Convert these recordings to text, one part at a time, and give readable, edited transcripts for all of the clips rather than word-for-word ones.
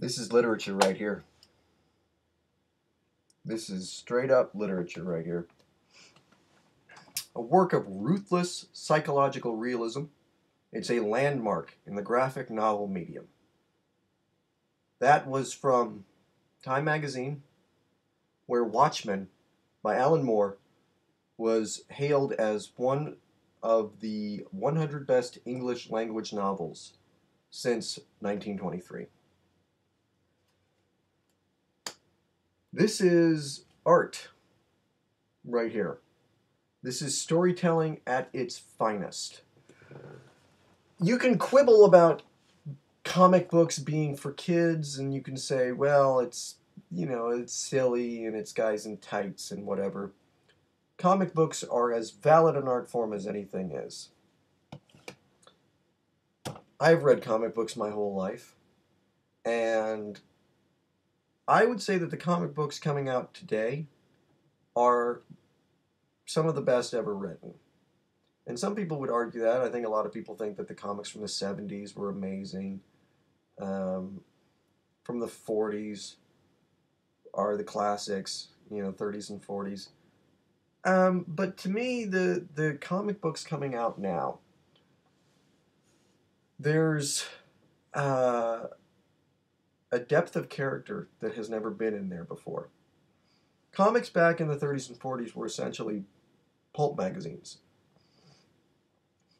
This is literature right here. This is straight up literature right here. A work of ruthless psychological realism. It's a landmark in the graphic novel medium. That was from Time magazine, where Watchmen by Alan Moore was hailed as one of the 100 best English language novels since 1923. This is art right here. This is storytelling at its finest. You can quibble about comic books being for kids, and you can say, well, it's silly and it's guys in tights and whatever. Comic books are as valid an art form as anything is. I've read comic books my whole life, and I would say that the comic books coming out today are some of the best ever written. And some people would argue that. I think a lot of people think that the comics from the 70s were amazing. From the 40s are the classics, 30s and 40s. But to me, the comic books coming out now, there's a depth of character that has never been in there before. Comics back in the 30s and 40s were essentially pulp magazines.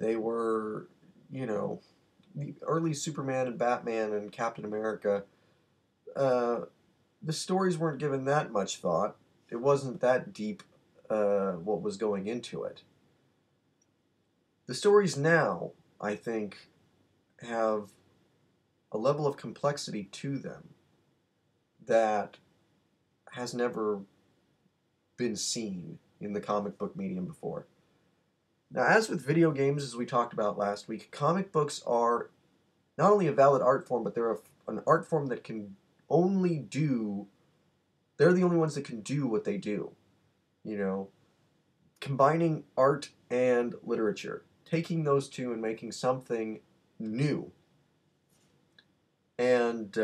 They were, the early Superman and Batman and Captain America. The stories weren't given that much thought. It wasn't that deep what was going into it. The stories now, I think, have a level of complexity to them that has never been seen in the comic book medium before. Now, as with video games, as we talked about last week, comic books are not only a valid art form, but they're an art form that can only do, they're the only ones that can do what they do. Combining art and literature, taking those two and making something new. And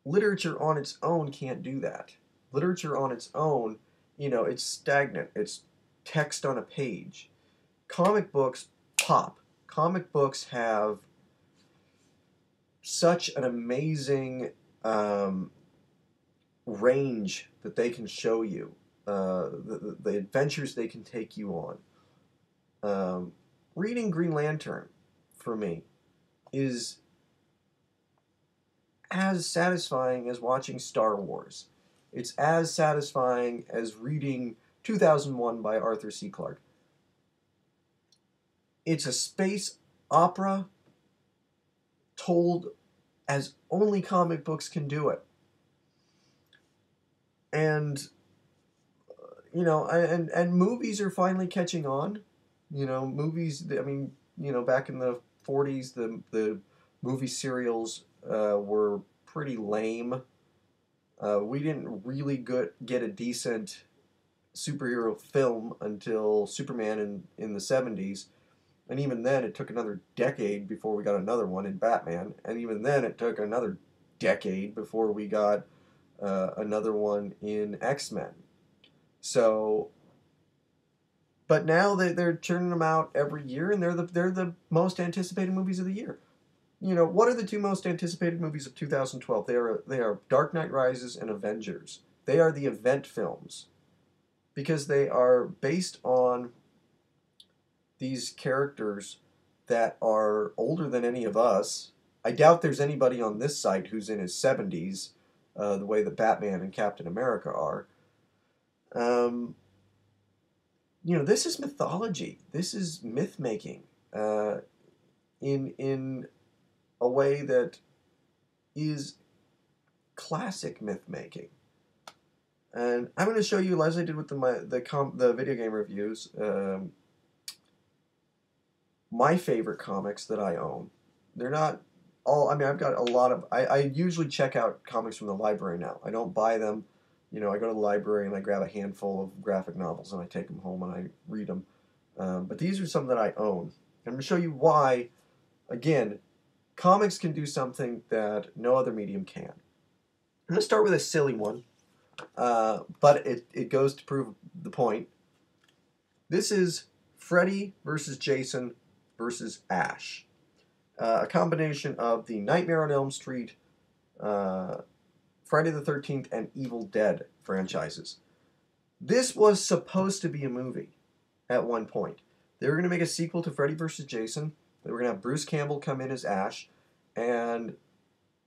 literature on its own can't do that. Literature on its own, it's stagnant. It's text on a page. Comic books pop. Comic books have such an amazing range that they can show you, the adventures they can take you on. Reading Green Lantern, for me, is as satisfying as watching Star Wars. It's as satisfying as reading 2001 by Arthur C. Clarke. It's a space opera told as only comic books can do it. And and movies are finally catching on. Movies, I mean, back in the 40s, the movie serials were pretty lame. We didn't really get a decent superhero film until Superman in the 70s. And even then, it took another decade before we got another one in Batman. And even then, it took another decade before we got another one in X-Men. So, but now they're churning them out every year, and they're the most anticipated movies of the year. What are the two most anticipated movies of 2012? They are Dark Knight Rises and Avengers. They are the event films because they are based on these characters that are older than any of us. I doubt there's anybody on this site who's in his 70s, the way that Batman and Captain America are. This is mythology. This is myth making in a way that is classic myth making. And I'm going to show you, as I did with the video game reviews, my favorite comics that I own. They're not all, I've got a lot of, I usually check out comics from the library now. I don't buy them. I go to the library and I grab a handful of graphic novels and I take them home and I read them. But these are some that I own. I'm going to show you why, again, comics can do something that no other medium can. I'm going to start with a silly one, but it goes to prove the point. This is Freddy versus Jason versus Ash. A combination of the Nightmare on Elm Street, Friday the 13th, and Evil Dead franchises. This was supposed to be a movie at one point. They were going to make a sequel to Freddy vs. Jason. They were going to have Bruce Campbell come in as Ash, and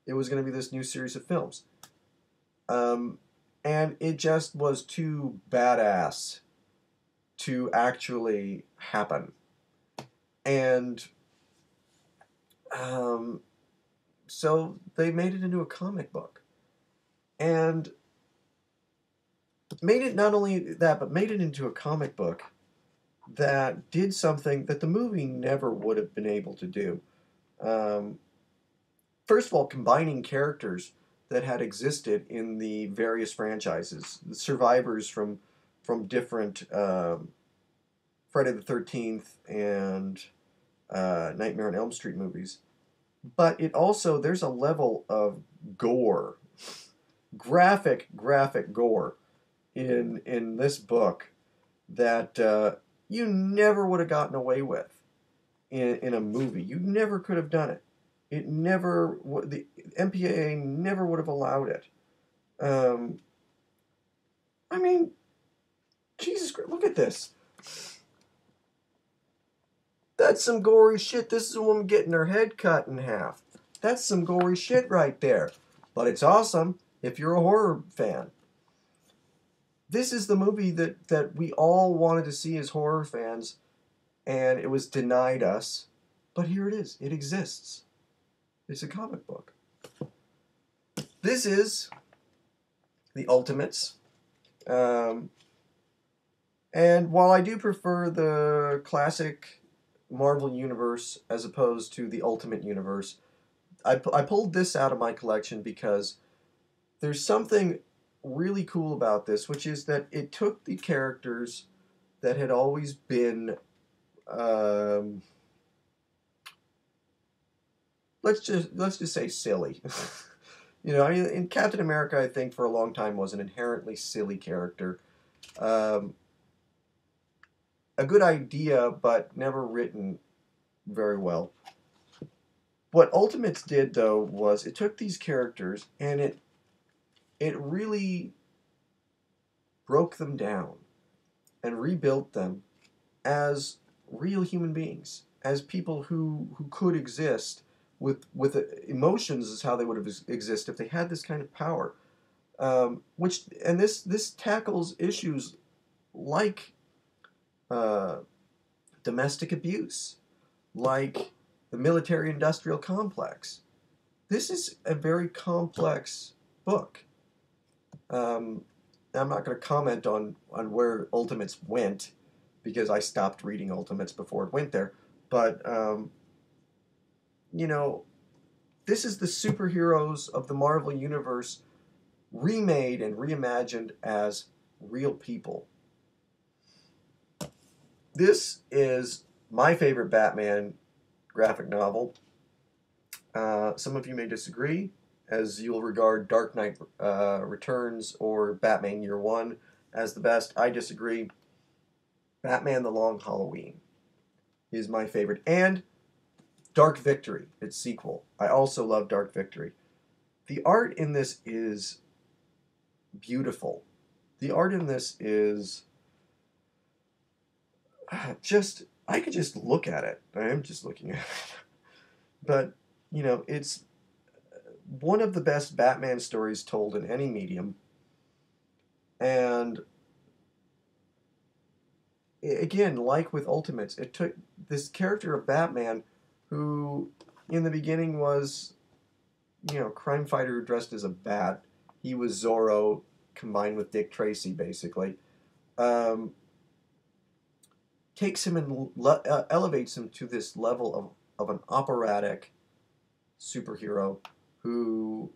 it was going to be this new series of films. And it just was too badass to actually happen. And so they made it into a comic book. And made it not only that, but made it into a comic book that did something that the movie never would have been able to do. First of all, combining characters that had existed in the various franchises, the survivors from different Friday the 13th and Nightmare on Elm Street movies. But it also, there's a level of gore, graphic gore in this book that you never would have gotten away with in a movie. You never could have done it. It never, the MPAA never would have allowed it. I mean, Jesus Christ, look at this. That's some gory shit. This is a woman getting her head cut in half. That's some gory shit right there. But it's awesome if you're a horror fan. This is the movie that we all wanted to see as horror fans, and it was denied us. But here it is. It exists. It's a comic book. This is The Ultimates. And while I do prefer the classic Marvel Universe as opposed to the Ultimate Universe, I pulled this out of my collection because there's something really cool about this, which is that it took the characters that had always been, let's just say silly. You know, I mean, in Captain America, I think for a long time was an inherently silly character. A good idea, but never written very well. What Ultimates did, though, was it took these characters and it really broke them down and rebuilt them as real human beings, as people who could exist with emotions is how they would have exist if they had this kind of power. This tackles issues like domestic abuse, like the military-industrial complex. This is a very complex book. I'm not going to comment on where Ultimates went because I stopped reading Ultimates before it went there. But, you know, this is the superheroes of the Marvel Universe remade and reimagined as real people. This is my favorite Batman graphic novel. Some of you may disagree, as you'll regard Dark Knight Returns or Batman Year One as the best. I disagree. Batman The Long Halloween is my favorite. And Dark Victory, its sequel. I also love Dark Victory. The art in this is beautiful. The art in this is just, I could just look at it. I am just looking at it. But, you know, it's one of the best Batman stories told in any medium. And again, like with Ultimates, it took this character of Batman who in the beginning was, you know, crime fighter dressed as a bat. He was Zorro combined with Dick Tracy, basically. Takes him and elevates him to this level of an operatic superhero who,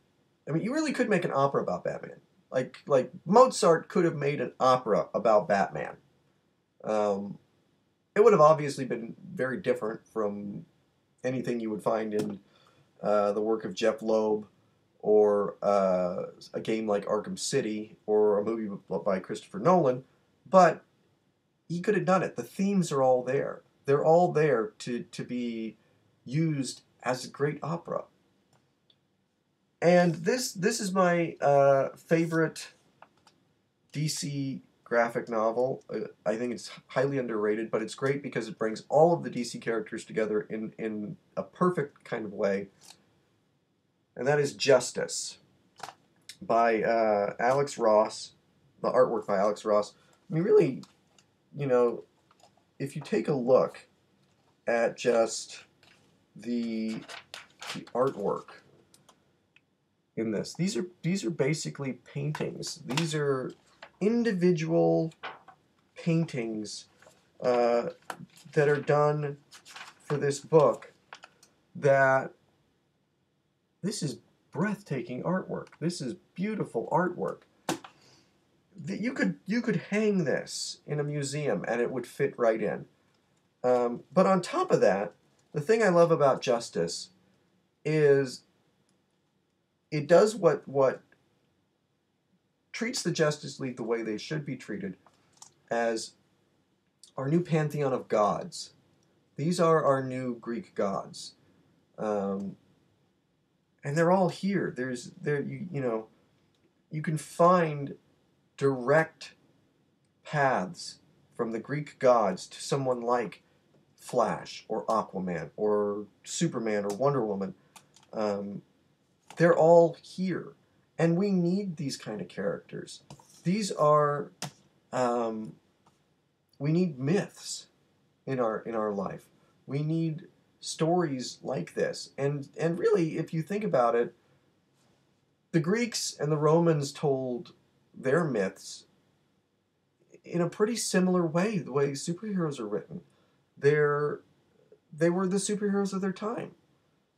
I mean, you really could make an opera about Batman. Like Mozart could have made an opera about Batman. It would have obviously been very different from anything you would find in the work of Jeff Loeb, or a game like Arkham City, or a movie by Christopher Nolan, but he could have done it. The themes are all there. They're all there to be used as a great opera. And this is my favorite DC graphic novel. I think it's highly underrated, but it's great because it brings all of the DC characters together in a perfect kind of way. And that is Justice by Alex Ross, the artwork by Alex Ross. I mean, really, you know, if you take a look at just the artwork in this, these are basically paintings. These are individual paintings that are done for this book. That this is breathtaking artwork. This is beautiful artwork. You could hang this in a museum and it would fit right in. But on top of that, the thing I love about Justice is it does what treats the Justice League the way they should be treated, as our new pantheon of gods. These are our new Greek gods, and they're all here. You can find direct paths from the Greek gods to someone like Flash or Aquaman or Superman or Wonder Woman. They're all here, and we need these kind of characters. These are we need myths in our life. We need stories like this, and really, if you think about it, the Greeks and the Romans told their myths in a pretty similar way. The way superheroes are written, they were the superheroes of their time.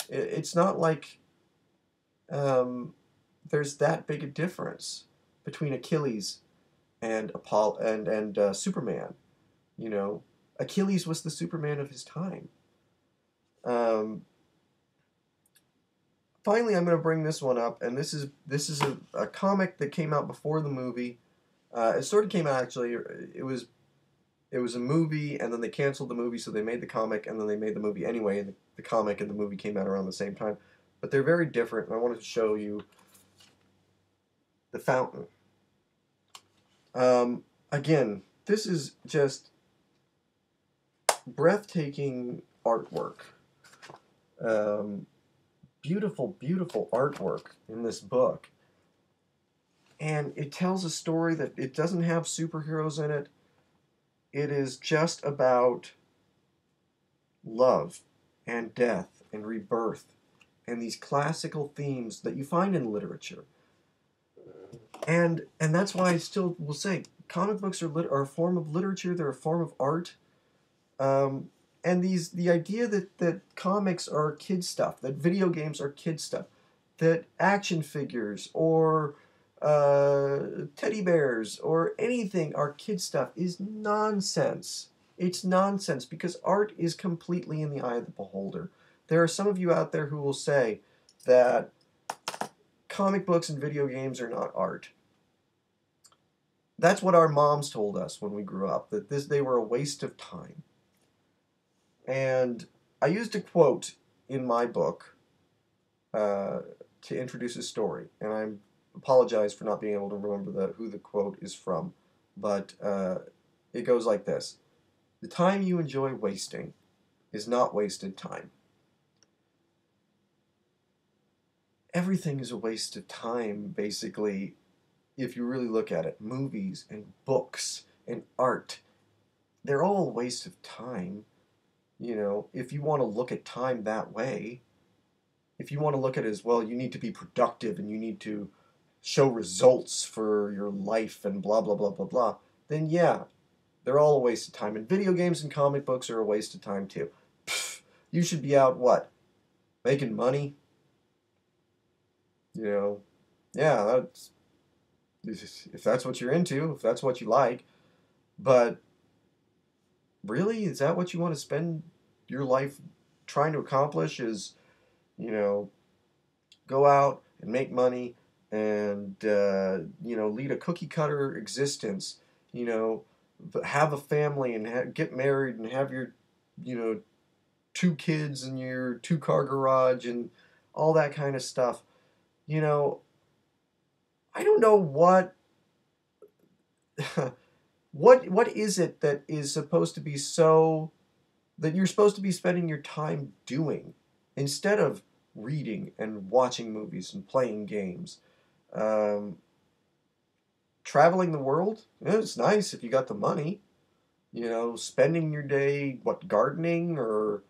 It's not like there's that big a difference between Achilles and Superman. You know, Achilles was the Superman of his time. Finally, I'm going to bring this one up, and this is a comic that came out before the movie. It sort of came out, actually. It was a movie, and then they canceled the movie, so they made the comic, and then they made the movie anyway, and the comic and the movie came out around the same time. But they're very different, and I wanted to show you The Fountain. Again, this is just breathtaking artwork. Beautiful, beautiful artwork in this book. And it tells a story that it doesn't have superheroes in it. It is just about love and death and rebirth and these classical themes that you find in literature. And that's why I still will say comic books are a form of literature. They're a form of art. And the idea that comics are kid stuff, that video games are kid stuff, that action figures or teddy bears or anything are kid stuff is nonsense. It's nonsense because art is completely in the eye of the beholder. There are some of you out there who will say that comic books and video games are not art. That's what our moms told us when we grew up, that they were a waste of time. And I used a quote in my book to introduce a story, and I apologize for not being able to remember who the quote is from, but it goes like this: "The time you enjoy wasting is not wasted time." Everything is a waste of time, basically, if you really look at it. Movies and books and art, they're all a waste of time. You know, if you want to look at time that way, if you want to look at it as, well, you need to be productive and you need to show results for your life and blah, blah, blah, blah, blah, then yeah, they're all a waste of time. And video games and comic books are a waste of time too. Pfft, you should be out, what, making money? You know, yeah, if that's what you're into, if that's what you like. But really, is that what you want to spend your life trying to accomplish? Is, You know, go out and make money and lead a cookie cutter existence. You know, have a family and get married and have your you know two kids and your two-car garage and all that kind of stuff. You know, I don't know what is it that is supposed to be so that you're supposed to be spending your time doing instead of reading and watching movies and playing games. Um, Traveling the world, yeah, it's nice if you got the money. You know, spending your day, what, gardening or,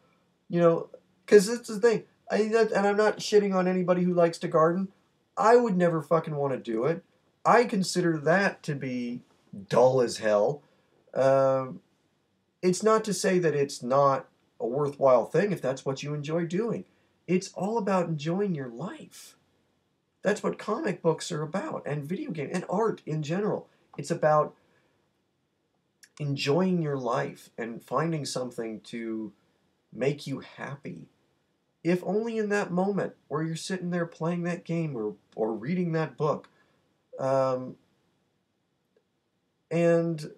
you know, because it's the thing. And I'm not shitting on anybody who likes to garden. I would never fucking want to do it. I consider that to be dull as hell. Um, it's not to say that it's not a worthwhile thing if that's what you enjoy doing. It's all about enjoying your life. That's what comic books are about, and video game and art in general. It's about enjoying your life and finding something to make you happy. If only in that moment where you're sitting there playing that game or reading that book. Um, and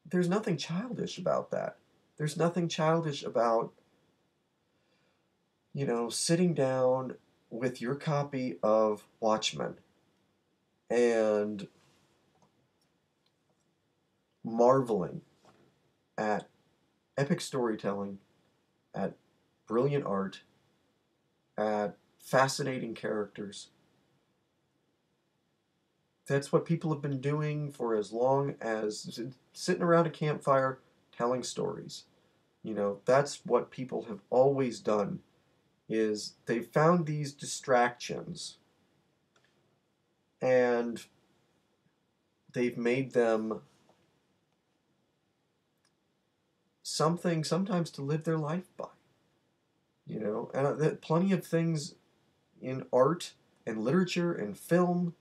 there's nothing childish about that. There's nothing childish about, sitting down with your copy of Watchmen and marveling at epic storytelling, at brilliant art, at fascinating characters. That's what people have been doing for as long as sitting around a campfire telling stories. That's what people have always done is they've found these distractions and they've made them something sometimes to live their life by. And plenty of things in art and literature and film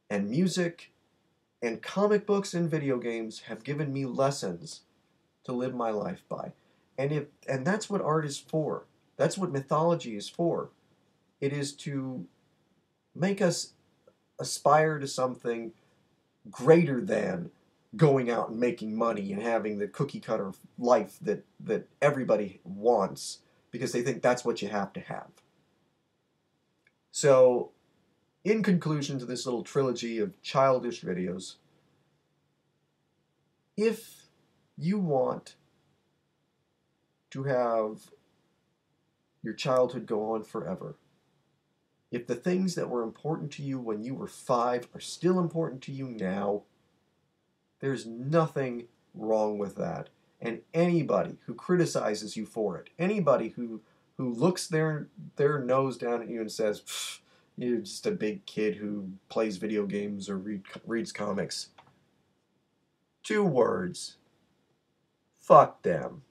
and music and comic books and video games have given me lessons to live my life by. And that's what art is for. That's what mythology is for. It is to make us aspire to something greater than going out and making money and having the cookie cutter life that everybody wants because they think that's what you have to have. So, in conclusion to this little trilogy of childish videos, if you want to have your childhood go on forever, if the things that were important to you when you were 5 are still important to you now, there's nothing wrong with that. And anybody who criticizes you for it, anybody who looks their nose down at you and says, you're just a big kid who plays video games or reads comics. 2 words. Fuck them.